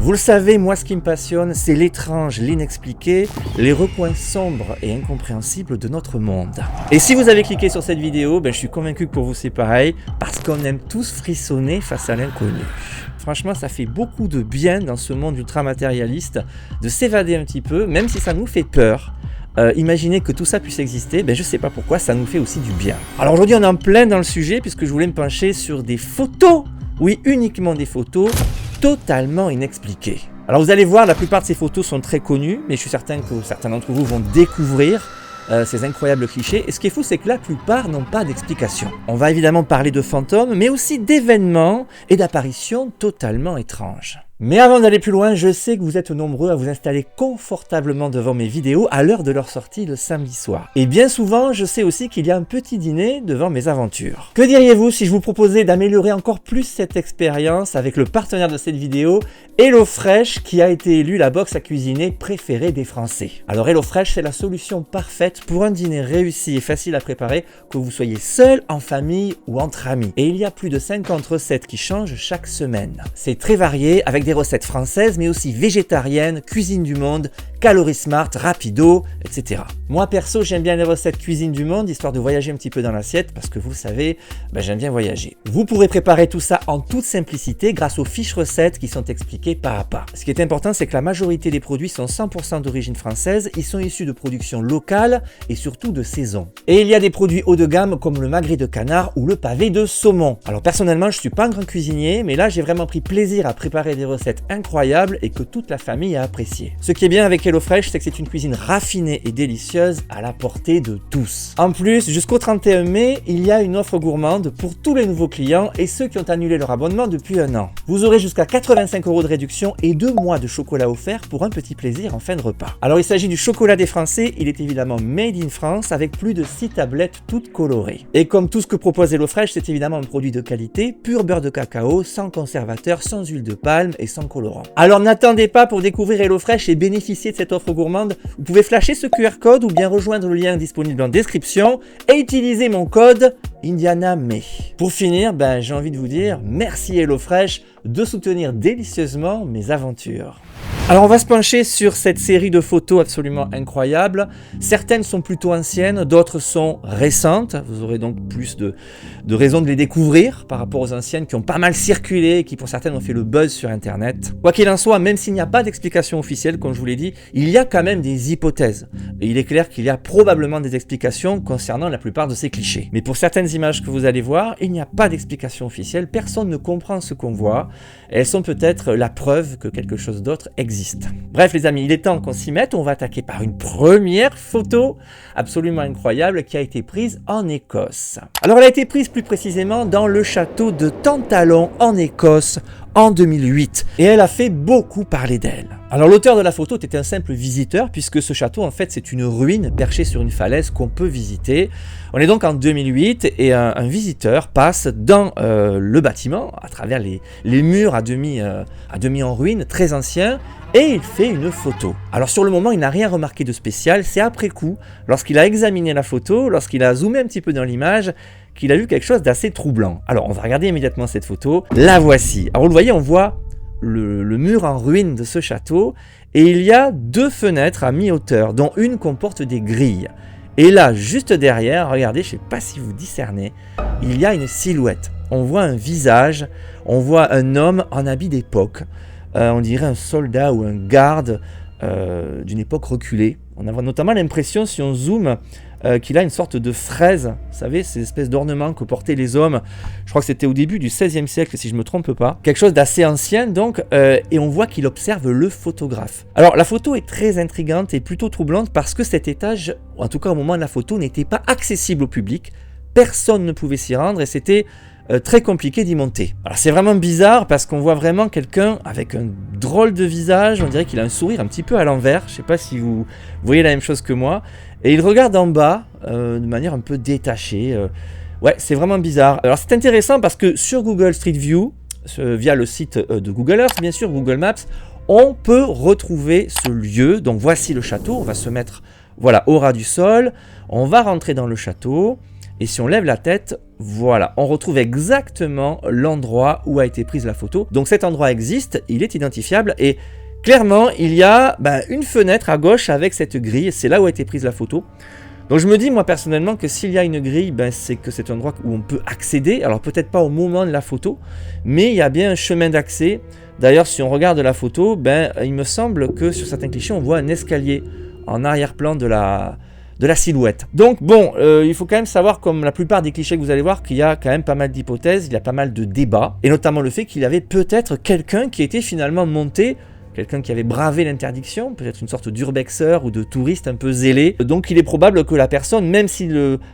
Vous le savez, moi ce qui me passionne, c'est l'étrange, l'inexpliqué, les recoins sombres et incompréhensibles de notre monde. Et si vous avez cliqué sur cette vidéo, je suis convaincu que pour vous c'est pareil, parce qu'on aime tous frissonner face à l'inconnu. Franchement, ça fait beaucoup de bien dans ce monde ultra-matérialiste de s'évader un petit peu, même si ça nous fait peur. Imaginez que tout ça puisse exister, je sais pas pourquoi, ça nous fait aussi du bien. Alors aujourd'hui on est en plein dans le sujet puisque je voulais me pencher sur des photos, oui uniquement des photos, totalement inexpliquées. Alors vous allez voir, la plupart de ces photos sont très connues, mais je suis certain que certains d'entre vous vont découvrir ces incroyables clichés. Et ce qui est fou, c'est que la plupart n'ont pas d'explication. On va évidemment parler de fantômes, mais aussi d'événements et d'apparitions totalement étranges. Mais avant d'aller plus loin, je sais que vous êtes nombreux à vous installer confortablement devant mes vidéos à l'heure de leur sortie le samedi soir. Et bien souvent, je sais aussi qu'il y a un petit dîner devant mes aventures. Que diriez-vous si je vous proposais d'améliorer encore plus cette expérience avec le partenaire de cette vidéo, HelloFresh, qui a été élu la box à cuisiner préférée des Français. Alors HelloFresh, c'est la solution parfaite pour un dîner réussi et facile à préparer, que vous soyez seul, en famille ou entre amis. Et il y a plus de 50 recettes qui changent chaque semaine. C'est très varié, avec des recettes françaises, mais aussi végétariennes, cuisine du monde, calories smart, rapido, etc. Moi perso, j'aime bien les recettes cuisine du monde, histoire de voyager un petit peu dans l'assiette, parce que vous le savez, j'aime bien voyager. Vous pourrez préparer tout ça en toute simplicité grâce aux fiches recettes qui sont expliquées pas à pas. Ce qui est important, c'est que la majorité des produits sont 100% d'origine française, ils sont issus de production locale et surtout de saison. Et il y a des produits haut de gamme comme le magret de canard ou le pavé de saumon. Alors personnellement, je suis pas un grand cuisinier, mais là j'ai vraiment pris plaisir à préparer des recettes incroyables et que toute la famille a apprécié. Ce qui est bien avec HelloFresh, c'est que c'est une cuisine raffinée et délicieuse à la portée de tous. En plus, jusqu'au 31 mai, il y a une offre gourmande pour tous les nouveaux clients et ceux qui ont annulé leur abonnement depuis un an. Vous aurez jusqu'à 85 € de réduction et 2 mois de chocolat offert pour un petit plaisir en fin de repas. Alors il s'agit du chocolat des Français, il est évidemment made in France avec plus de 6 tablettes toutes colorées. Et comme tout ce que propose HelloFresh, c'est évidemment un produit de qualité, pur beurre de cacao, sans conservateur, sans huile de palme et sans colorant. Alors n'attendez pas pour découvrir HelloFresh et bénéficier de cette offre gourmande. Vous pouvez flasher ce QR code ou bien rejoindre le lien disponible en description et utiliser mon code IndianaMay. Pour finir, j'ai envie de vous dire merci HelloFresh de soutenir délicieusement mes aventures. Alors on va se pencher sur cette série de photos absolument incroyables. Certaines sont plutôt anciennes, d'autres sont récentes. Vous aurez donc plus de raisons de les découvrir par rapport aux anciennes qui ont pas mal circulé et qui pour certaines ont fait le buzz sur internet. Quoi qu'il en soit, même s'il n'y a pas d'explication officielle, comme je vous l'ai dit, il y a quand même des hypothèses. Et il est clair qu'il y a probablement des explications concernant la plupart de ces clichés. Mais pour certaines images que vous allez voir, il n'y a pas d'explication officielle, personne ne comprend ce qu'on voit. Elles sont peut-être la preuve que quelque chose d'autre existe. Bref les amis, il est temps qu'on s'y mette. On va attaquer par une première photo absolument incroyable qui a été prise en Écosse. Alors elle a été prise plus précisément dans le château de Tantallon en Écosse en 2008 et elle a fait beaucoup parler d'elle. Alors l'auteur de la photo était un simple visiteur puisque ce château en fait c'est une ruine perchée sur une falaise qu'on peut visiter. On est donc en 2008 et un visiteur passe dans le bâtiment à travers les murs à demi en ruine, très anciens, et il fait une photo. Alors sur le moment il n'a rien remarqué de spécial, c'est après coup, lorsqu'il a examiné la photo, lorsqu'il a zoomé un petit peu dans l'image, qu'il a vu quelque chose d'assez troublant. Alors on va regarder immédiatement cette photo, la voici. Alors vous le voyez, on voit le mur en ruine de ce château et il y a 2 fenêtres à mi-hauteur dont une comporte des grilles. Et là, juste derrière, regardez, je ne sais pas si vous discernez, il y a une silhouette. On voit un visage, on voit un homme en habit d'époque. On dirait un soldat ou un garde d'une époque reculée. On a notamment l'impression, si on zoome, qu'il a une sorte de fraise, vous savez, ces espèces d'ornements que portaient les hommes, je crois que c'était au début du XVIe siècle si je ne me trompe pas, quelque chose d'assez ancien donc, et on voit qu'il observe le photographe. Alors la photo est très intrigante et plutôt troublante parce que cet étage, en tout cas au moment de la photo, n'était pas accessible au public, personne ne pouvait s'y rendre et c'était très compliqué d'y monter. Alors c'est vraiment bizarre parce qu'on voit vraiment quelqu'un avec un drôle de visage, on dirait qu'il a un sourire un petit peu à l'envers, je ne sais pas si vous voyez la même chose que moi, et il regarde en bas de manière un peu détachée. Ouais, c'est vraiment bizarre. Alors c'est intéressant parce que sur Google Street View, via le site de Google Earth, bien sûr, Google Maps, on peut retrouver ce lieu. Donc voici le château, on va se mettre au ras du sol, on va rentrer dans le château, et si on lève la tête, Voilà, on retrouve exactement l'endroit où a été prise la photo. Donc cet endroit existe, il est identifiable et clairement il y a une fenêtre à gauche avec cette grille, c'est là où a été prise la photo. Donc je me dis moi personnellement que s'il y a une grille, c'est que c'est un endroit où on peut accéder, alors peut-être pas au moment de la photo, mais il y a bien un chemin d'accès. D'ailleurs si on regarde la photo, il me semble que sur certains clichés on voit un escalier en arrière-plan de la silhouette. Donc bon, il faut quand même savoir, comme la plupart des clichés que vous allez voir, qu'il y a quand même pas mal d'hypothèses, il y a pas mal de débats, et notamment le fait qu'il y avait peut-être quelqu'un qui était finalement monté, quelqu'un qui avait bravé l'interdiction, peut-être une sorte d'urbexeur ou de touriste un peu zélé. Donc il est probable que la personne, même si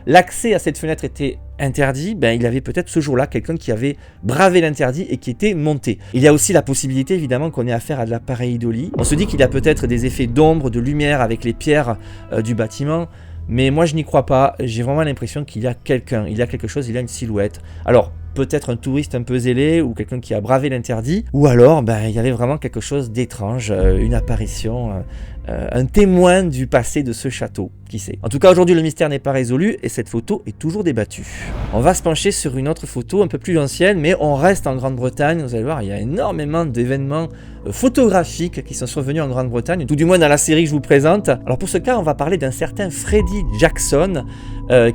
l'accès à cette fenêtre était interdit, il y avait peut-être ce jour-là quelqu'un qui avait bravé l'interdit et qui était monté. Il y a aussi la possibilité évidemment qu'on ait affaire à de la pareidolie. On se dit qu'il y a peut-être des effets d'ombre, de lumière avec les pierres du bâtiment, mais moi je n'y crois pas. J'ai vraiment l'impression qu'il y a quelqu'un, il y a quelque chose, il y a une silhouette. Alors peut-être un touriste un peu zélé ou quelqu'un qui a bravé l'interdit, ou alors il y avait vraiment quelque chose d'étrange, une apparition, un témoin du passé de ce château, qui sait. En tout cas aujourd'hui le mystère n'est pas résolu et cette photo est toujours débattue. On va se pencher sur une autre photo un peu plus ancienne, mais on reste en Grande-Bretagne. Vous allez voir, il y a énormément d'événements photographiques qui sont survenus en Grande-Bretagne, tout du moins dans la série que je vous présente. Alors pour ce cas on va parler d'un certain Freddie Jackson,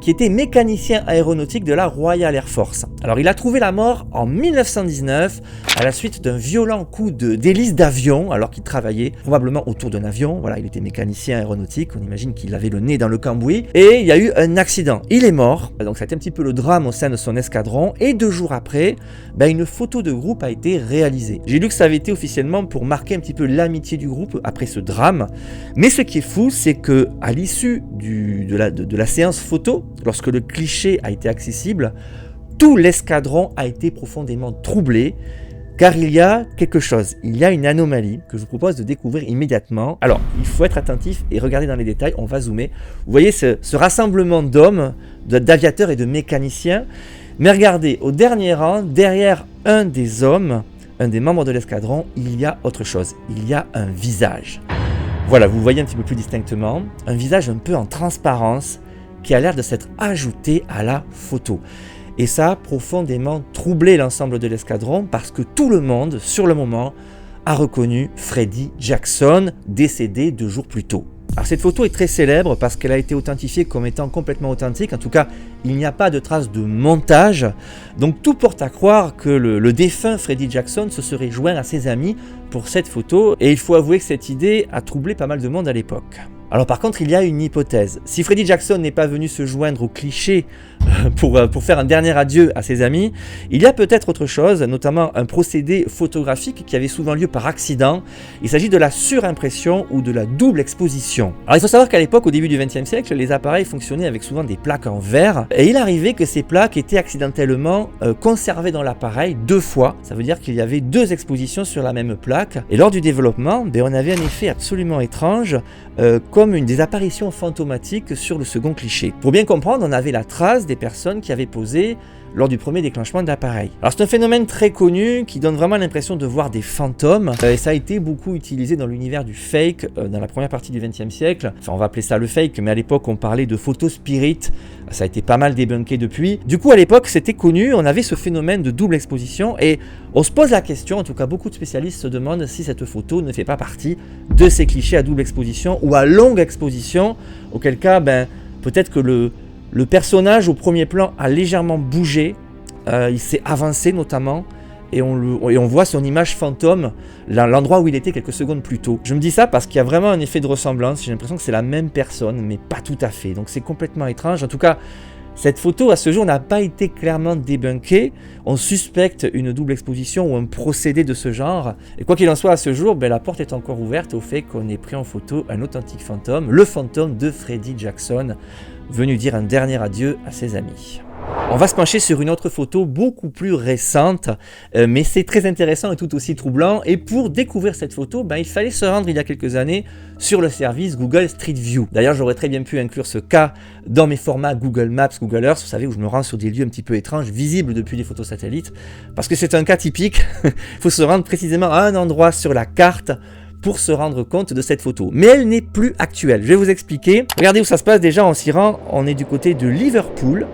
qui était mécanicien aéronautique de la Royal Air Force. Alors il a trouvé la mort en 1919 à la suite d'un violent coup d'hélice d'avion alors qu'il travaillait probablement autour d'un avion. Voilà, il était mécanicien aéronautique, on imagine qu'il avait le nez dans le cambouis et il y a eu un accident. Il est mort, donc ça a été un petit peu le drame au sein de son escadron et 2 jours après, une photo de groupe a été réalisée. J'ai lu que ça avait été officiellement pour marquer un petit peu l'amitié du groupe après ce drame, mais ce qui est fou, c'est que à l'issue de la séance photo, lorsque le cliché a été accessible, tout l'escadron a été profondément troublé, car il y a quelque chose, il y a une anomalie que je vous propose de découvrir immédiatement. Alors, il faut être attentif et regarder dans les détails, on va zoomer. Vous voyez ce rassemblement d'hommes, d'aviateurs et de mécaniciens, mais regardez, au dernier rang, derrière un des hommes, un des membres de l'escadron, il y a autre chose, il y a un visage. Voilà, vous voyez un petit peu plus distinctement, un visage un peu en transparence qui a l'air de s'être ajouté à la photo. Et ça a profondément troublé l'ensemble de l'escadron parce que tout le monde, sur le moment, a reconnu Freddie Jackson, décédé 2 jours plus tôt. Alors cette photo est très célèbre parce qu'elle a été authentifiée comme étant complètement authentique. En tout cas, il n'y a pas de traces de montage. Donc tout porte à croire que le défunt Freddie Jackson se serait joint à ses amis pour cette photo. Et il faut avouer que cette idée a troublé pas mal de monde à l'époque. Alors par contre, il y a une hypothèse. Si Freddie Jackson n'est pas venu se joindre au cliché pour faire un dernier adieu à ses amis, il y a peut-être autre chose, notamment un procédé photographique qui avait souvent lieu par accident. Il s'agit de la surimpression ou de la double exposition. Alors il faut savoir qu'à l'époque, au début du XXe siècle, les appareils fonctionnaient avec souvent des plaques en verre. Et il arrivait que ces plaques étaient accidentellement conservées dans l'appareil 2 fois. Ça veut dire qu'il y avait 2 expositions sur la même plaque. Et lors du développement, on avait un effet absolument étrange, comme des apparitions fantomatiques sur le second cliché. Pour bien comprendre, on avait la trace des personnes qui avaient posé lors du premier déclenchement de l'appareil. Alors c'est un phénomène très connu qui donne vraiment l'impression de voir des fantômes et ça a été beaucoup utilisé dans l'univers du fake dans la première partie du XXe siècle. Enfin on va appeler ça le fake, mais à l'époque on parlait de photo spirit. Ça a été pas mal débunké depuis. Du coup à l'époque c'était connu, on avait ce phénomène de double exposition et on se pose la question, en tout cas beaucoup de spécialistes se demandent si cette photo ne fait pas partie de ces clichés à double exposition ou à longue exposition, auquel cas peut-être que le personnage au premier plan a légèrement bougé, il s'est avancé notamment, et on voit son image fantôme, l'endroit où il était quelques secondes plus tôt. Je me dis ça parce qu'il y a vraiment un effet de ressemblance, j'ai l'impression que c'est la même personne, mais pas tout à fait, donc c'est complètement étrange. En tout cas, cette photo à ce jour n'a pas été clairement débunkée, on suspecte une double exposition ou un procédé de ce genre, et quoi qu'il en soit à ce jour, la porte est encore ouverte au fait qu'on ait pris en photo un authentique fantôme, le fantôme de Freddie Jackson, venu dire un dernier adieu à ses amis. On va se pencher sur une autre photo beaucoup plus récente, mais c'est très intéressant et tout aussi troublant. Et pour découvrir cette photo, il fallait se rendre il y a quelques années sur le service Google Street View. D'ailleurs, j'aurais très bien pu inclure ce cas dans mes formats Google Maps, Google Earth, vous savez, où je me rends sur des lieux un petit peu étranges, visibles depuis les photos satellites, parce que c'est un cas typique. Il faut se rendre précisément à un endroit sur la carte pour se rendre compte de cette photo. Mais elle n'est plus actuelle. Je vais vous expliquer. Regardez où ça se passe déjà, on s'y rend. On est du côté de Liverpool.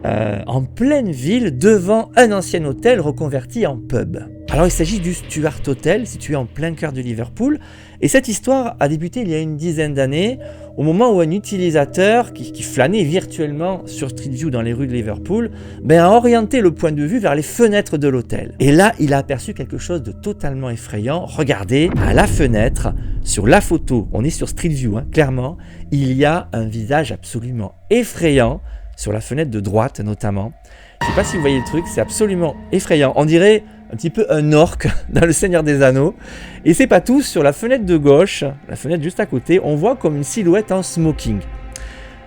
en pleine ville devant un ancien hôtel reconverti en pub. Alors il s'agit du Stuart Hotel situé en plein cœur de Liverpool et cette histoire a débuté il y a une dizaine d'années au moment où un utilisateur qui flânait virtuellement sur Street View dans les rues de Liverpool a orienté le point de vue vers les fenêtres de l'hôtel. Et là il a aperçu quelque chose de totalement effrayant. Regardez, à la fenêtre, sur la photo, on est sur Street View clairement, il y a un visage absolument effrayant sur la fenêtre de droite notamment. Je ne sais pas si vous voyez le truc, c'est absolument effrayant. On dirait un petit peu un orque dans le Seigneur des Anneaux. Et c'est pas tout, sur la fenêtre de gauche, la fenêtre juste à côté, on voit comme une silhouette en smoking.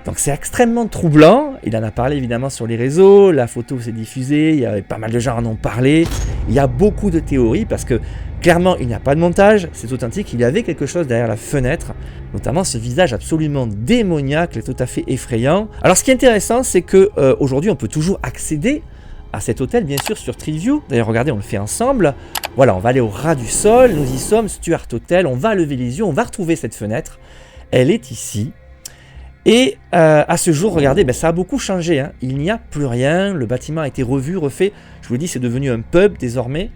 Donc c'est extrêmement troublant, il en a parlé évidemment sur les réseaux, la photo s'est diffusée, il y avait pas mal de gens en ont parlé, il y a beaucoup de théories parce que clairement il n'y a pas de montage, c'est authentique, il y avait quelque chose derrière la fenêtre, notamment ce visage absolument démoniaque, tout à fait effrayant. Alors ce qui est intéressant c'est que aujourd'hui on peut toujours accéder à cet hôtel bien sûr sur Street View, d'ailleurs regardez on le fait ensemble, voilà on va aller au ras du sol, nous y sommes, Stuart Hotel, on va lever les yeux, on va retrouver cette fenêtre, elle est ici. Et à ce jour, regardez, ça a beaucoup changé, il n'y a plus rien, le bâtiment a été revu, refait, je vous l'ai dit, c'est devenu un pub désormais.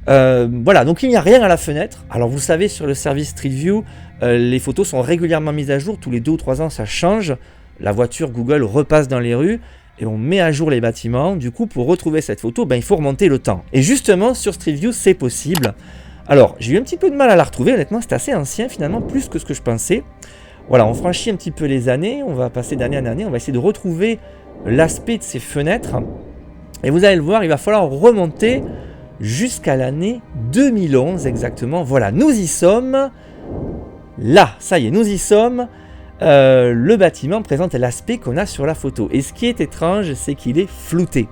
Voilà, donc il n'y a rien à la fenêtre. Alors vous savez, sur le service Street View, les photos sont régulièrement mises à jour, tous les 2 ou 3 ans ça change, la voiture Google repasse dans les rues, et on met à jour les bâtiments, du coup pour retrouver cette photo, il faut remonter le temps. Et justement, sur Street View, c'est possible. Alors, j'ai eu un petit peu de mal à la retrouver, honnêtement, c'est assez ancien finalement, plus que ce que je pensais. Voilà, on franchit un petit peu les années, on va passer d'année en année, on va essayer de retrouver l'aspect de ces fenêtres. Et vous allez le voir, il va falloir remonter jusqu'à l'année 2011 exactement. Voilà, nous y sommes. Là, ça y est, nous y sommes. Le bâtiment présente l'aspect qu'on a sur la photo. Et ce qui est étrange, c'est qu'il est flouté.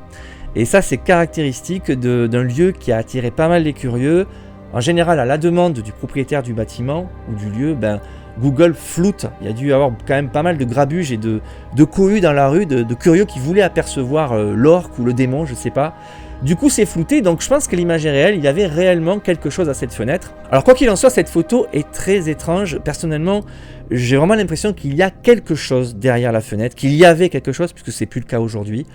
Et ça, c'est caractéristique d'un lieu qui a attiré pas mal les curieux. En général, à la demande du propriétaire du bâtiment ou du lieu, Google floute. Il y a dû y avoir quand même pas mal de grabuges et de cohus dans la rue, de curieux qui voulaient apercevoir l'orque ou le démon, je sais pas. Du coup, c'est flouté, donc je pense que l'image est réelle. Il y avait réellement quelque chose à cette fenêtre. Alors, quoi qu'il en soit, cette photo est très étrange. Personnellement, j'ai vraiment l'impression qu'il y a quelque chose derrière la fenêtre, qu'il y avait quelque chose, puisque c'est plus le cas aujourd'hui.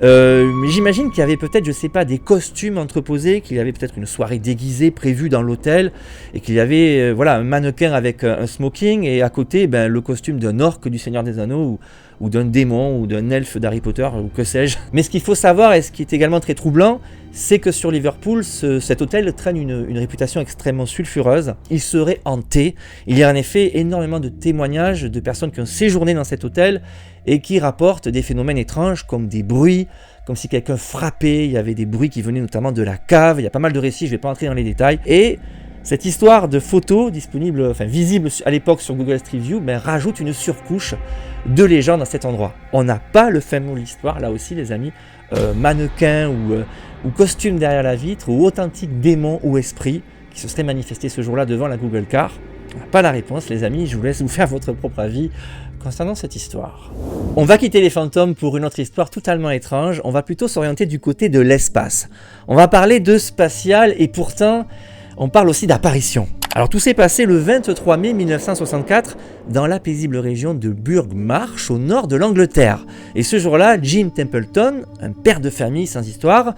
Mais j'imagine qu'il y avait peut-être, je sais pas, des costumes entreposés, qu'il y avait peut-être une soirée déguisée prévue dans l'hôtel, et qu'il y avait un mannequin avec un smoking, et à côté, le costume d'un orque du Seigneur des Anneaux, ou d'un démon, ou d'un elfe d'Harry Potter, ou que sais-je. Mais ce qu'il faut savoir, et ce qui est également très troublant, c'est que sur Liverpool, cet hôtel traîne une réputation extrêmement sulfureuse. Il serait hanté. Il y a en effet énormément de témoignages de personnes qui ont séjourné dans cet hôtel et qui rapportent des phénomènes étranges comme des bruits, comme si quelqu'un frappait. Il y avait des bruits qui venaient notamment de la cave. Il y a pas mal de récits, je ne vais pas entrer dans les détails. Et cette histoire de photos visibles à l'époque sur Google Street View, rajoute une surcouche de légende à cet endroit. On n'a pas le fin mot de l'histoire, là aussi les amis, mannequin ou costume derrière la vitre, ou authentique démon ou esprit qui se serait manifesté ce jour-là devant la Google Car. On n'a pas la réponse les amis, je vous laisse vous faire votre propre avis concernant cette histoire. On va quitter les fantômes pour une autre histoire totalement étrange, on va plutôt s'orienter du côté de l'espace. On va parler de spatial et pourtant on parle aussi d'apparition. Alors tout s'est passé le 23 mai 1964 dans la paisible région de Burgh Marsh au nord de l'Angleterre. Et ce jour-là, Jim Templeton, un père de famille sans histoire,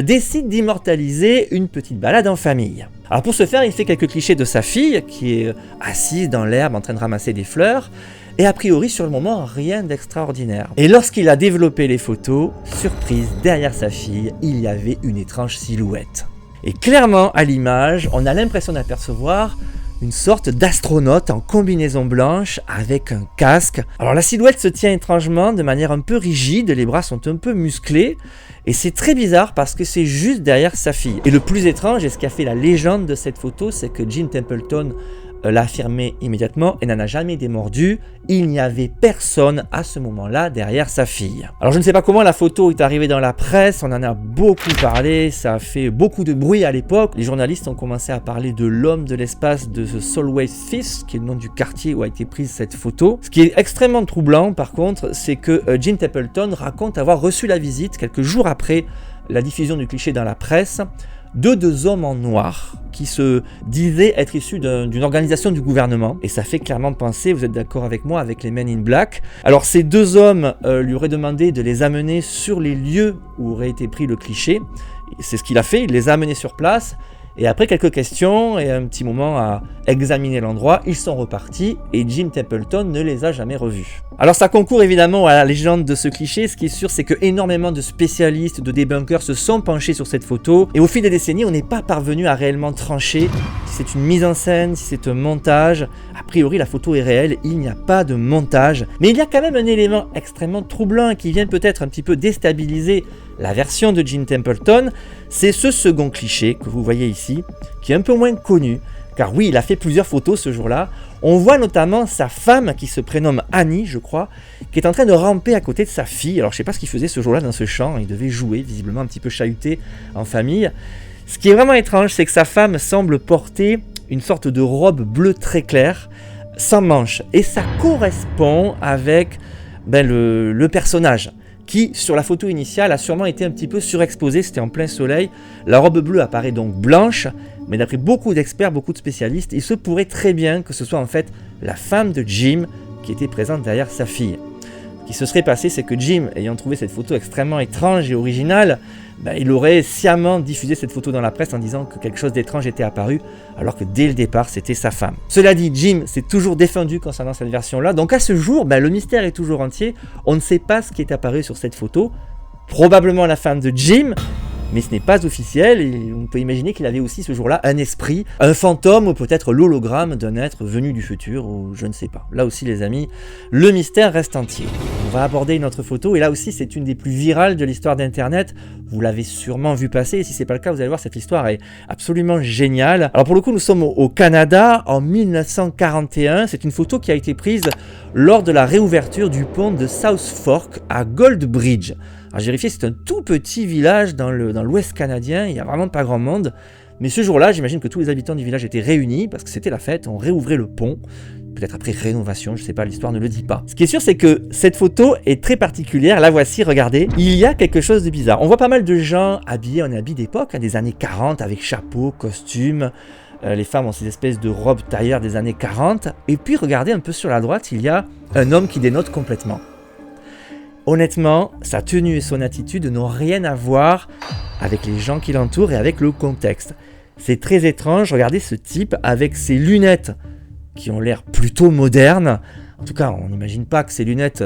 décide d'immortaliser une petite balade en famille. Alors pour ce faire, il fait quelques clichés de sa fille qui est assise dans l'herbe en train de ramasser des fleurs. Et a priori, sur le moment, rien d'extraordinaire. Et lorsqu'il a développé les photos, surprise, derrière sa fille, il y avait une étrange silhouette. Et clairement, à l'image, on a l'impression d'apercevoir une sorte d'astronaute en combinaison blanche avec un casque. Alors la silhouette se tient étrangement de manière un peu rigide, les bras sont un peu musclés, et c'est très bizarre parce que c'est juste derrière sa fille. Et le plus étrange, et ce qui a fait la légende de cette photo, c'est que Jim Templeton l'a affirmé immédiatement et n'en a jamais démordu. Il n'y avait personne à ce moment-là derrière sa fille. Alors je ne sais pas comment la photo est arrivée dans la presse, on en a beaucoup parlé, ça a fait beaucoup de bruit à l'époque. Les journalistes ont commencé à parler de l'homme de l'espace de Solway Fifth, qui est le nom du quartier où a été prise cette photo. Ce qui est extrêmement troublant par contre, c'est que Jim Templeton raconte avoir reçu la visite quelques jours après la diffusion du cliché dans la presse de deux hommes en noir qui se disaient être issus d'une organisation du gouvernement. Et ça fait clairement penser, vous êtes d'accord avec moi, avec les Men in Black. Alors ces deux hommes lui auraient demandé de les amener sur les lieux où aurait été pris le cliché. C'est ce qu'il a fait, il les a amenés sur place. Et après quelques questions et un petit moment à examiner l'endroit, ils sont repartis et Jim Templeton ne les a jamais revus. Alors ça concourt évidemment à la légende de ce cliché. Ce qui est sûr, c'est que énormément de spécialistes, de débunkers se sont penchés sur cette photo. Et au fil des décennies, on n'est pas parvenu à réellement trancher si c'est une mise en scène, si c'est un montage. A priori, la photo est réelle, il n'y a pas de montage. Mais il y a quand même un élément extrêmement troublant qui vient peut-être un petit peu déstabiliser la version de Jim Templeton. C'est ce second cliché que vous voyez ici, qui est un peu moins connu. Car oui, il a fait plusieurs photos ce jour-là. On voit notamment sa femme, qui se prénomme Annie, je crois, qui est en train de ramper à côté de sa fille. Alors je ne sais pas ce qu'il faisait ce jour-là dans ce champ, il devait jouer, visiblement un petit peu chahuté en famille. Ce qui est vraiment étrange, c'est que sa femme semble porter une sorte de robe bleue très claire, sans manches. Et ça correspond avec le personnage, qui, sur la photo initiale, a sûrement été un petit peu surexposé, c'était en plein soleil. La robe bleue apparaît donc blanche, mais d'après beaucoup d'experts, beaucoup de spécialistes, il se pourrait très bien que ce soit en fait la femme de Jim qui était présente derrière sa fille. Ce qui se serait passé, c'est que Jim, ayant trouvé cette photo extrêmement étrange et originale, il aurait sciemment diffusé cette photo dans la presse en disant que quelque chose d'étrange était apparu, alors que dès le départ, c'était sa femme. Cela dit, Jim s'est toujours défendu concernant cette version-là, donc à ce jour, le mystère est toujours entier. On ne sait pas ce qui est apparu sur cette photo. Probablement la femme de Jim, mais ce n'est pas officiel, et on peut imaginer qu'il avait aussi ce jour-là un esprit, un fantôme, ou peut-être l'hologramme d'un être venu du futur, ou je ne sais pas. Là aussi les amis, le mystère reste entier. On va aborder une autre photo, et là aussi c'est une des plus virales de l'histoire d'internet. Vous l'avez sûrement vu passer, et si ce n'est pas le cas, vous allez voir, cette histoire est absolument géniale. Alors pour le coup, nous sommes au Canada, en 1941, c'est une photo qui a été prise lors de la réouverture du pont de South Fork à Goldbridge. Alors j'ai vérifié, c'est un tout petit village dans l'ouest canadien, il n'y a vraiment pas grand monde. Mais ce jour-là, j'imagine que tous les habitants du village étaient réunis parce que c'était la fête, on réouvrait le pont. Peut-être après rénovation, je ne sais pas, l'histoire ne le dit pas. Ce qui est sûr, c'est que cette photo est très particulière. La voici, regardez. Il y a quelque chose de bizarre. On voit pas mal de gens habillés en habits d'époque, des années 40, avec chapeau, costume. Les femmes ont ces espèces de robes tailleur des années 40. Et puis, regardez un peu sur la droite, il y a un homme qui dénote complètement. Honnêtement, sa tenue et son attitude n'ont rien à voir avec les gens qui l'entourent et avec le contexte. C'est très étrange, regardez ce type avec ses lunettes qui ont l'air plutôt modernes. En tout cas, on n'imagine pas que ces lunettes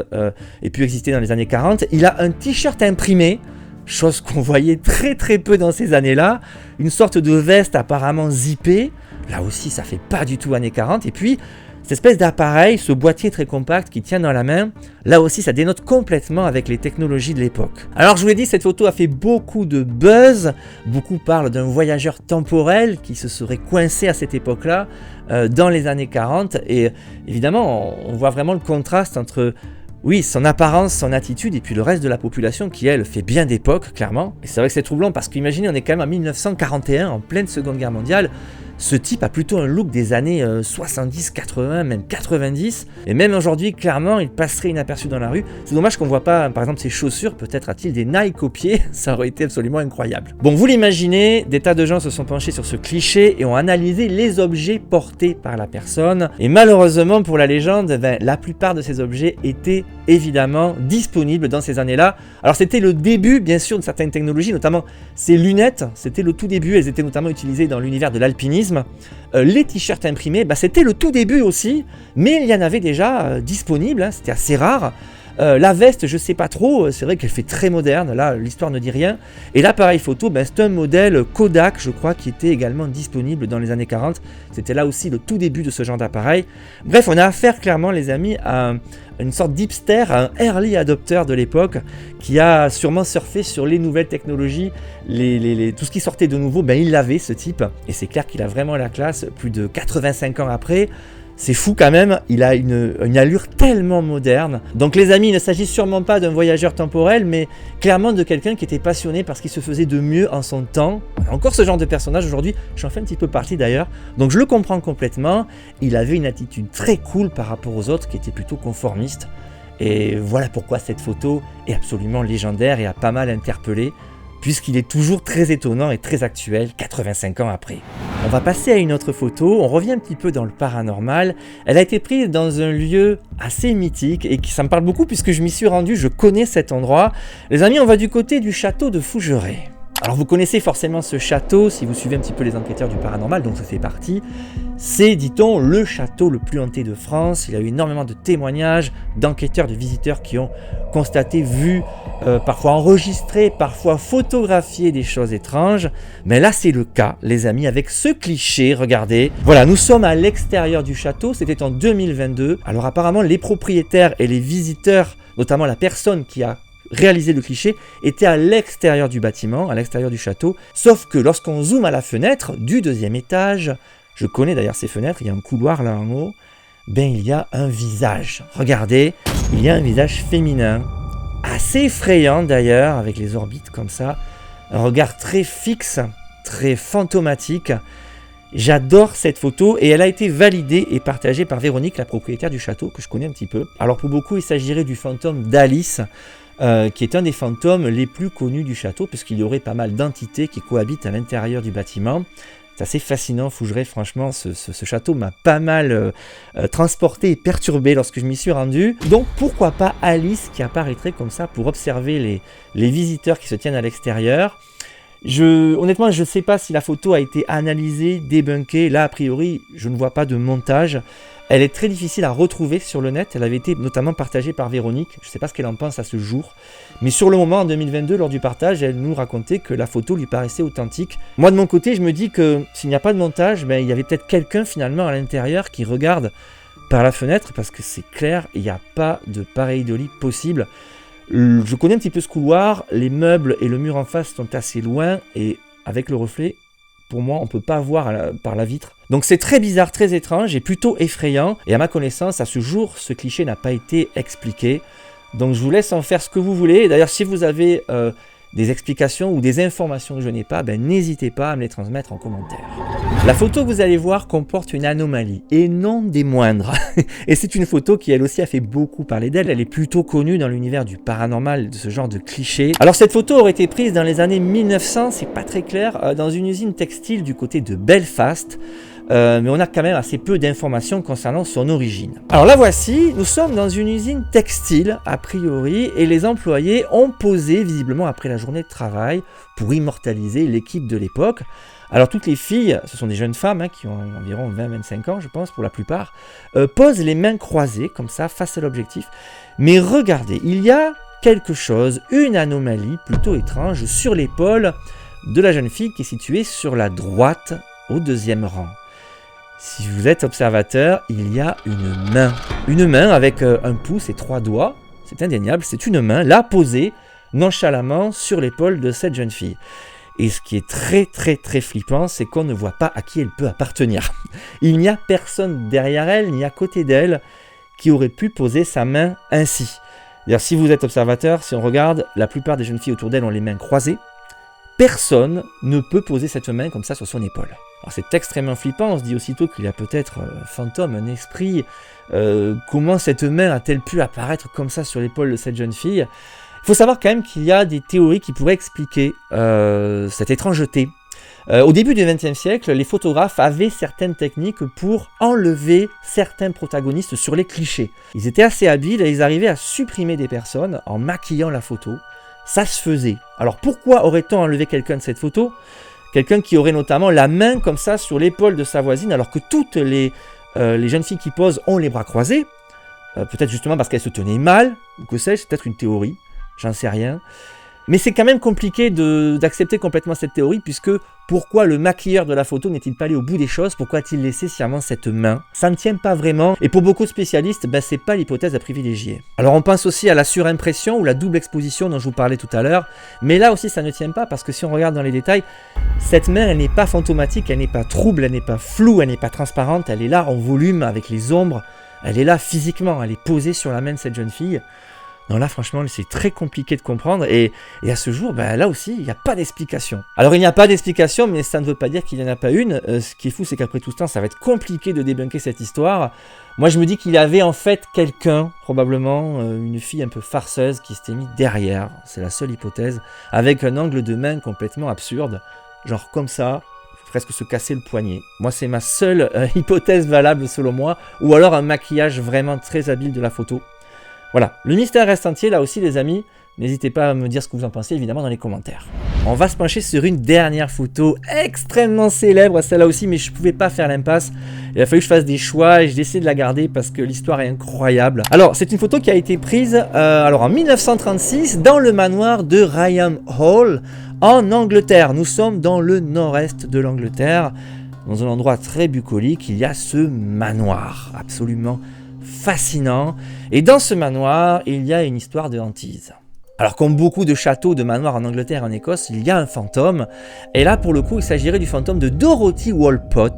aient pu exister dans les années 40. Il a un t-shirt imprimé, chose qu'on voyait très très peu dans ces années-là. Une sorte de veste apparemment zippée. Là aussi, ça fait pas du tout années 40. Et puis, cette espèce d'appareil, ce boîtier très compact qui tient dans la main, là aussi ça dénote complètement avec les technologies de l'époque. Alors je vous l'ai dit, cette photo a fait beaucoup de buzz, beaucoup parlent d'un voyageur temporel qui se serait coincé à cette époque-là, dans les années 40, et évidemment on voit vraiment le contraste entre son apparence, son attitude, et puis le reste de la population qui, elle, fait bien d'époque, clairement. Et c'est vrai que c'est troublant parce qu'imaginez, on est quand même en 1941, en pleine Seconde Guerre mondiale. Ce type a plutôt un look des années 70, 80, même 90. Et même aujourd'hui, clairement, il passerait inaperçu dans la rue. C'est dommage qu'on ne voit pas, par exemple, ses chaussures. Peut-être a-t-il des Nike aux pieds. Ça aurait été absolument incroyable. Bon, vous l'imaginez, des tas de gens se sont penchés sur ce cliché et ont analysé les objets portés par la personne. Et malheureusement, pour la légende, la plupart de ces objets étaient évidemment disponibles dans ces années-là. Alors c'était le début, bien sûr, de certaines technologies, notamment ces lunettes. C'était le tout début. Elles étaient notamment utilisées dans l'univers de l'alpinisme. Les t-shirts imprimés, c'était le tout début aussi, mais il y en avait déjà disponibles, c'était assez rare. La veste, je sais pas trop, c'est vrai qu'elle fait très moderne, là l'histoire ne dit rien. Et l'appareil photo, c'est un modèle Kodak, je crois, qui était également disponible dans les années 40. C'était là aussi le tout début de ce genre d'appareil. Bref, on a affaire clairement, les amis, à une sorte d'hipster, à un early adopter de l'époque, qui a sûrement surfé sur les nouvelles technologies, tout ce qui sortait de nouveau, il l'avait ce type. Et c'est clair qu'il a vraiment la classe, plus de 85 ans après. C'est fou quand même, il a une allure tellement moderne. Donc les amis, il ne s'agit sûrement pas d'un voyageur temporel, mais clairement de quelqu'un qui était passionné par ce qui se faisait de mieux en son temps. Encore ce genre de personnage aujourd'hui, j'en fais un petit peu partie d'ailleurs, donc je le comprends complètement. Il avait une attitude très cool par rapport aux autres qui étaient plutôt conformistes. Et voilà pourquoi cette photo est absolument légendaire et a pas mal interpellé. puisqu'il est toujours très étonnant et très actuel 85 ans après. On va passer à une autre photo, on revient un petit peu dans le paranormal. Elle a été prise dans un lieu assez mythique et qui ça me parle beaucoup puisque je m'y suis rendu, je connais cet endroit. Les amis, on va du côté du château de Fougeray. Alors vous connaissez forcément ce château, si vous suivez un petit peu les enquêteurs du paranormal, dont je fais partie. C'est, dit-on, le château le plus hanté de France. Il y a eu énormément de témoignages d'enquêteurs, de visiteurs qui ont constaté, vu, parfois enregistré, parfois photographié des choses étranges. Mais là c'est le cas, les amis, avec ce cliché, regardez. Voilà, nous sommes à l'extérieur du château, c'était en 2022. Alors apparemment les propriétaires et les visiteurs, notamment la personne qui a réaliser le cliché, était à l'extérieur du bâtiment, à l'extérieur du château, sauf que lorsqu'on zoome à la fenêtre du deuxième étage, je connais d'ailleurs ces fenêtres, il y a un couloir là en haut, ben il y a un visage, regardez, il y a un visage féminin, assez effrayant d'ailleurs, avec les orbites comme ça, un regard très fixe, très fantomatique. J'adore cette photo et elle a été validée et partagée par Véronique, la propriétaire du château, que je connais un petit peu. Alors pour beaucoup, il s'agirait du fantôme d'Alice, qui est un des fantômes les plus connus du château, puisqu'il y aurait pas mal d'entités qui cohabitent à l'intérieur du bâtiment. C'est assez fascinant, Fougeray, franchement, ce château m'a pas mal transporté et perturbé lorsque je m'y suis rendu. Donc pourquoi pas Alice qui apparaîtrait comme ça pour observer les visiteurs qui se tiennent à l'extérieur. Honnêtement, je ne sais pas si la photo a été analysée, débunkée. Là, a priori, je ne vois pas de montage. Elle est très difficile à retrouver sur le net. Elle avait été notamment partagée par Véronique. Je ne sais pas ce qu'elle en pense à ce jour. Mais sur le moment, en 2022, lors du partage, elle nous racontait que la photo lui paraissait authentique. Moi, de mon côté, je me dis que s'il n'y a pas de montage, ben, il y avait peut-être quelqu'un finalement à l'intérieur qui regarde par la fenêtre, parce que c'est clair, il n'y a pas de pareidolie possible. Je connais un petit peu ce couloir, les meubles et le mur en face sont assez loin, et avec le reflet, pour moi, on ne peut pas voir par la vitre. Donc c'est très bizarre, très étrange et plutôt effrayant. Et à ma connaissance, à ce jour, ce cliché n'a pas été expliqué. Donc je vous laisse en faire ce que vous voulez. D'ailleurs, si vous avez des explications ou des informations que je n'ai pas, ben, n'hésitez pas à me les transmettre en commentaire. La photo que vous allez voir comporte une anomalie, et non des moindres. Et c'est une photo qui elle aussi a fait beaucoup parler d'elle. Elle est plutôt connue dans l'univers du paranormal, de ce genre de cliché. Alors cette photo aurait été prise dans les années 1900, c'est pas très clair, dans une usine textile du côté de Belfast. Mais on a quand même assez peu d'informations concernant son origine. Alors la voici, nous sommes dans une usine textile a priori et les employés ont posé visiblement après la journée de travail pour immortaliser l'équipe de l'époque. Alors toutes les filles, ce sont des jeunes femmes qui ont environ 20-25 ans je pense pour la plupart, posent les mains croisées comme ça face à l'objectif. Mais regardez, il y a quelque chose, une anomalie plutôt étrange sur l'épaule de la jeune fille qui est située sur la droite au deuxième rang. Si vous êtes observateur, il y a une main avec un pouce et 3 doigts, c'est indéniable, c'est une main là posée nonchalamment sur l'épaule de cette jeune fille. Et ce qui est très flippant, c'est qu'on ne voit pas à qui elle peut appartenir. Il n'y a personne derrière elle, ni à côté d'elle, qui aurait pu poser sa main ainsi. D'ailleurs, si vous êtes observateur, si on regarde, la plupart des jeunes filles autour d'elle ont les mains croisées. Personne ne peut poser cette main comme ça sur son épaule. Alors c'est extrêmement flippant, on se dit aussitôt qu'il y a peut-être un fantôme, un esprit. Comment cette main a-t-elle pu apparaître comme ça sur l'épaule de cette jeune fille? Il faut savoir quand même qu'il y a des théories qui pourraient expliquer cette étrangeté. Au début du XXe siècle, les photographes avaient certaines techniques pour enlever certains protagonistes sur les clichés. Ils étaient assez habiles et ils arrivaient à supprimer des personnes en maquillant la photo. Ça se faisait. Alors pourquoi aurait-on enlevé quelqu'un de cette photo? Quelqu'un qui aurait notamment la main comme ça sur l'épaule de sa voisine, alors que toutes les jeunes filles qui posent ont les bras croisés. Peut-être justement parce qu'elles se tenaient mal, ou que sais-je, c'est peut-être une théorie, j'en sais rien. Mais c'est quand même compliqué d'accepter complètement cette théorie, puisque pourquoi le maquilleur de la photo n'est-il pas allé au bout des choses? Pourquoi a-t-il laissé sciemment cette main? Ça ne tient pas vraiment, et pour beaucoup de spécialistes, c'est pas l'hypothèse à privilégier. Alors on pense aussi à la surimpression ou la double exposition dont je vous parlais tout à l'heure, mais là aussi ça ne tient pas, parce que si on regarde dans les détails, cette main elle n'est pas fantomatique, elle n'est pas trouble, elle n'est pas floue, elle n'est pas transparente, elle est là en volume avec les ombres, elle est là physiquement, elle est posée sur la main de cette jeune fille. Non là franchement c'est très compliqué de comprendre et à ce jour là aussi il n'y a pas d'explication. Alors il n'y a pas d'explication mais ça ne veut pas dire qu'il n'y en a pas une. Ce qui est fou c'est qu'après tout ce temps ça va être compliqué de débunker cette histoire. Moi je me dis qu'il y avait en fait quelqu'un, probablement une fille un peu farceuse qui s'était mise derrière, c'est la seule hypothèse, avec un angle de main complètement absurde, genre comme ça, presque se casser le poignet. Moi c'est ma seule hypothèse valable selon moi, ou alors un maquillage vraiment très habile de la photo. Voilà, le mystère reste entier là aussi les amis, n'hésitez pas à me dire ce que vous en pensez évidemment dans les commentaires. On va se pencher sur une dernière photo extrêmement célèbre, celle-là aussi, mais je ne pouvais pas faire l'impasse. Il a fallu que je fasse des choix et j'ai décidé de la garder parce que l'histoire est incroyable. Alors, c'est une photo qui a été prise en 1936 dans le manoir de Ryan Hall en Angleterre. Nous sommes dans le nord-est de l'Angleterre, dans un endroit très bucolique. Il y a ce manoir absolument fascinant. Et dans ce manoir, il y a une histoire de hantise. Alors comme beaucoup de châteaux, de manoirs en Angleterre et en Écosse, il y a un fantôme. Et là, pour le coup, il s'agirait du fantôme de Dorothy Walpole,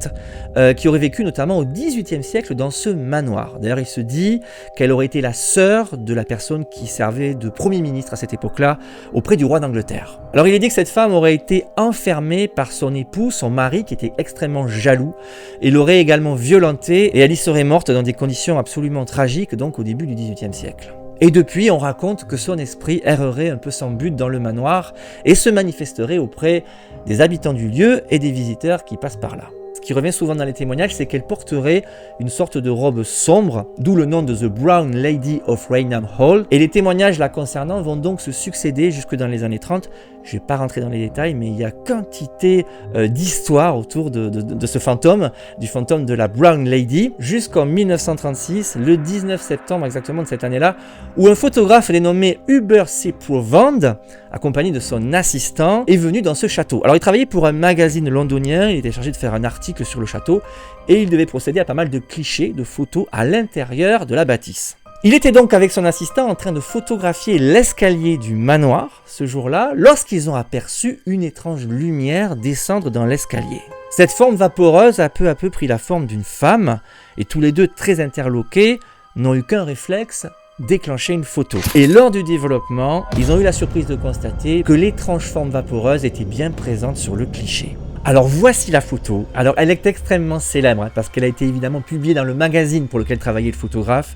qui aurait vécu notamment au XVIIIe siècle dans ce manoir. D'ailleurs, il se dit qu'elle aurait été la sœur de la personne qui servait de Premier ministre à cette époque-là, auprès du roi d'Angleterre. Alors il est dit que cette femme aurait été enfermée par son époux, son mari, qui était extrêmement jaloux, et l'aurait également violentée, et elle y serait morte dans des conditions absolument tragiques, donc au début du XVIIIe siècle. Et depuis, on raconte que son esprit errerait un peu sans but dans le manoir et se manifesterait auprès des habitants du lieu et des visiteurs qui passent par là. Ce qui revient souvent dans les témoignages, c'est qu'elle porterait une sorte de robe sombre, d'où le nom de The Brown Lady of Raynham Hall. Et les témoignages la concernant vont donc se succéder jusque dans les années 30. Je ne vais pas rentrer dans les détails, mais il y a quantité d'histoires autour de ce fantôme, du fantôme de la Brown Lady, jusqu'en 1936, le 19 septembre exactement de cette année-là, où un photographe dénommé Hubert C. Provand, accompagné de son assistant, est venu dans ce château. Alors il travaillait pour un magazine londonien, il était chargé de faire un article sur le château, et il devait procéder à pas mal de clichés, de photos à l'intérieur de la bâtisse. Il était donc avec son assistant en train de photographier l'escalier du manoir ce jour-là, lorsqu'ils ont aperçu une étrange lumière descendre dans l'escalier. Cette forme vaporeuse a peu à peu pris la forme d'une femme, et tous les deux très interloqués n'ont eu qu'un réflexe, déclencher une photo. Et lors du développement, ils ont eu la surprise de constater que l'étrange forme vaporeuse était bien présente sur le cliché. Alors voici la photo. Alors elle est extrêmement célèbre parce qu'elle a été évidemment publiée dans le magazine pour lequel travaillait le photographe.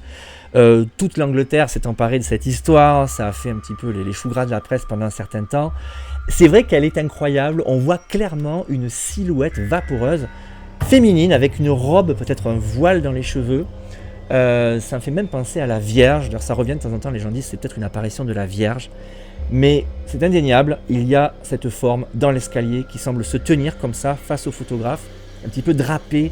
Toute l'Angleterre s'est emparée de cette histoire, ça a fait un petit peu les choux gras de la presse pendant un certain temps. C'est vrai qu'elle est incroyable, on voit clairement une silhouette vaporeuse féminine avec une robe, peut-être un voile dans les cheveux. Ça me fait même penser à la Vierge, d'ailleurs ça revient de temps en temps, les gens disent c'est peut-être une apparition de la Vierge. Mais c'est indéniable, il y a cette forme dans l'escalier qui semble se tenir comme ça face au photographe, un petit peu drapé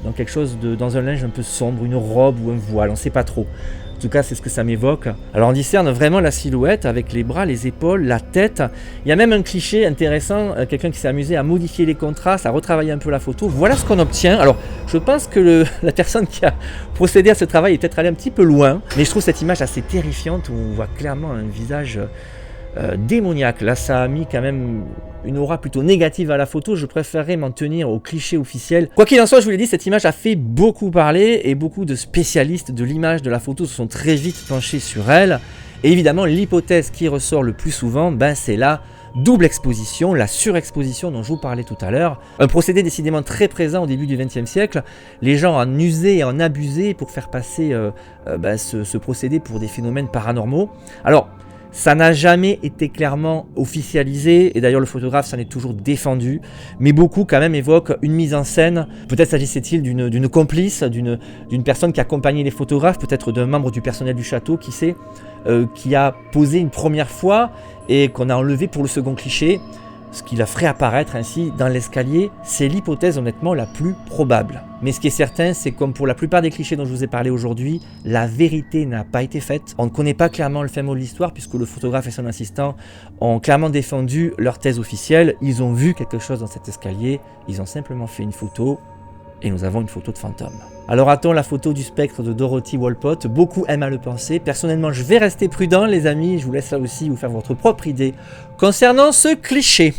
dans quelque chose dans un linge un peu sombre, une robe ou un voile, on ne sait pas trop. En tout cas, c'est ce que ça m'évoque. Alors on discerne vraiment la silhouette avec les bras, les épaules, la tête. Il y a même un cliché intéressant, quelqu'un qui s'est amusé à modifier les contrastes, à retravailler un peu la photo. Voilà ce qu'on obtient. Alors je pense que la personne qui a procédé à ce travail est peut-être allée un petit peu loin, mais je trouve cette image assez terrifiante où on voit clairement un visage démoniaque. Là, ça a mis quand même une aura plutôt négative à la photo. Je préférerais m'en tenir au cliché officiel. Quoi qu'il en soit, je vous l'ai dit, cette image a fait beaucoup parler et beaucoup de spécialistes de l'image de la photo se sont très vite penchés sur elle. Et évidemment, l'hypothèse qui ressort le plus souvent, c'est la double exposition, la surexposition dont je vous parlais tout à l'heure. Un procédé décidément très présent au début du XXe siècle. Les gens en usaient et en abusaient pour faire passer ce procédé pour des phénomènes paranormaux. Alors, ça n'a jamais été clairement officialisé, et d'ailleurs le photographe s'en est toujours défendu, mais beaucoup quand même évoquent une mise en scène. Peut-être s'agissait-il d'une complice, d'une personne qui accompagnait les photographes, peut-être d'un membre du personnel du château, qui sait, qui a posé une première fois et qu'on a enlevé pour le second cliché, ce qui la ferait apparaître ainsi dans l'escalier. C'est l'hypothèse honnêtement la plus probable. Mais ce qui est certain, c'est comme pour la plupart des clichés dont je vous ai parlé aujourd'hui, la vérité n'a pas été faite. On ne connaît pas clairement le fin mot de l'histoire puisque le photographe et son assistant ont clairement défendu leur thèse officielle. Ils ont vu quelque chose dans cet escalier, ils ont simplement fait une photo et nous avons une photo de fantôme. Alors a-t-on la photo du spectre de Dorothy Walpott? Beaucoup aiment à le penser. Personnellement, je vais rester prudent, les amis. Je vous laisse là aussi vous faire votre propre idée concernant ce cliché.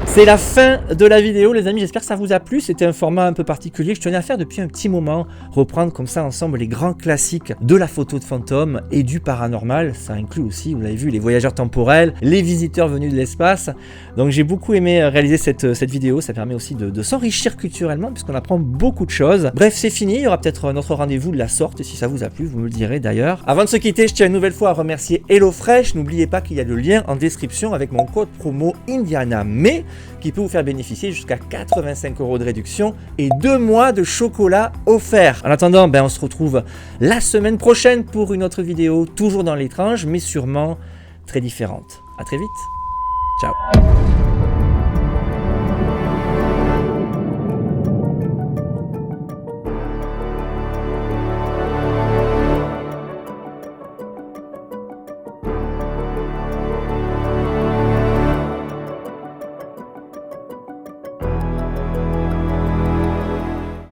C'est la fin de la vidéo, les amis. J'espère que ça vous a plu. C'était un format un peu particulier. Je tenais à faire depuis un petit moment. Reprendre comme ça ensemble les grands classiques de la photo de fantôme et du paranormal. Ça inclut aussi, vous l'avez vu, les voyageurs temporels, les visiteurs venus de l'espace. Donc j'ai beaucoup aimé réaliser cette vidéo. Ça permet aussi de s'enrichir culturellement puisqu'on apprend beaucoup de choses. Bref, c'est fini. Il y aura peut-être un autre rendez-vous de la sorte. Et si ça vous a plu, vous me le direz d'ailleurs. Avant de se quitter, je tiens une nouvelle fois à remercier HelloFresh. N'oubliez pas qu'il y a le lien en description avec mon code promo IndianaMay qui peut vous faire bénéficier jusqu'à 85 € de réduction et 2 mois de chocolat offert. En attendant, on se retrouve la semaine prochaine pour une autre vidéo, toujours dans l'étrange, mais sûrement très différente. À très vite. Ciao.